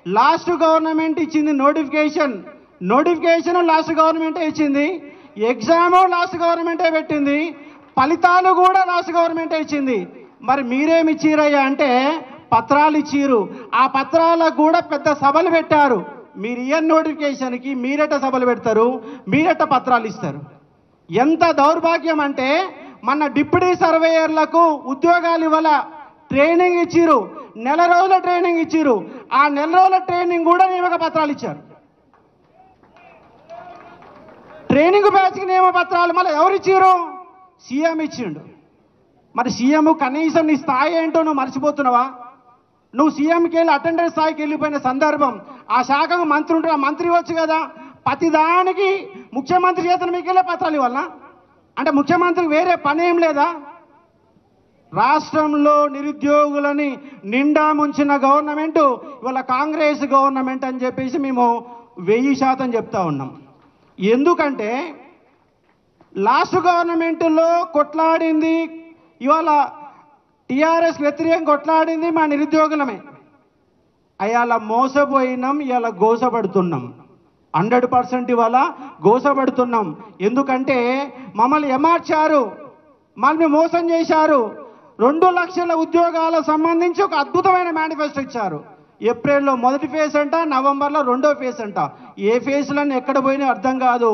Last government ఇచ్చింది notification last గవర్నమెంటే ఇచ్చింది, ఎగ్జామ్ లాస్ట్ గవర్నమెంటే పెట్టింది, ఫలితాలు కూడా లాస్ట్ గవర్నమెంటే ఇచ్చింది. మరి మీరేమి ఇచ్చిరయ్యా అంటే పత్రాలు ఇచ్చిరు. ఆ పత్రాలకు కూడా పెద్ద సభలు పెట్టారు. మీరు ఇయర్ నోటిఫికేషన్కి మీరెట సభలు పెడతారు, మీరెట పత్రాలు ఇస్తారు. ఎంత దౌర్భాగ్యం అంటే మన డిప్యూటీ సర్వేయర్లకు ఉద్యోగాలు ఇవ్వాల ట్రైనింగ్ ఇచ్చిరు, నెల రోజుల ట్రైనింగ్ ఇచ్చిరు. ఆ నెల రోజుల ట్రైనింగ్ కూడా నియామక పత్రాలు ఇచ్చారు. ట్రైనింగ్ బ్యాచ్కి నియామక పత్రాలు మళ్ళీ ఎవరు ఇచ్చిరు? సీఎం ఇచ్చిండు. మరి సీఎం కనీసం నీ స్థాయి ఏంటో నువ్వు మర్చిపోతున్నావా? నువ్వు సీఎంకి వెళ్ళి అటెండెన్స్ స్థాయికి వెళ్ళిపోయిన సందర్భం, ఆ శాఖకు మంత్రి ఉంటే ఆ మంత్రి ఇవ్వచ్చు కదా. ప్రతిదానికి ముఖ్యమంత్రి చేతను మీకు వెళ్ళే పత్రాలు ఇవ్వాలనా? అంటే ముఖ్యమంత్రికి వేరే పని ఏం లేదా? రాష్ట్రంలో నిరుద్యోగులని నిండా ముంచిన గవర్నమెంట్ ఇవాళ కాంగ్రెస్ గవర్నమెంట్ అని చెప్పేసి మేము 1000% చెప్తా ఉన్నాం. ఎందుకంటే లాస్ట్ గవర్నమెంట్లో కొట్లాడింది, ఇవాళ టీఆర్ఎస్ వ్యతిరేకంగా కొట్లాడింది మా నిరుద్యోగులమే. అయాల మోసపోయినాం, ఇవాళ గోసపడుతున్నాం. 100% ఇవాళ గోసపడుతున్నాం. ఎందుకంటే మమ్మల్ని ఏమార్చారు, మమ్మల్ని మోసం చేశారు. 2 లక్షల ఉద్యోగాలకు సంబంధించి ఒక అద్భుతమైన మేనిఫెస్టో ఇచ్చారు. ఏప్రిల్లో మొదటి ఫేజ్ అంట, నవంబర్లో రెండో ఫేజ్ అంట. ఏ ఫేజ్లన్నీ ఎక్కడ పోయినా అర్థం కాదు.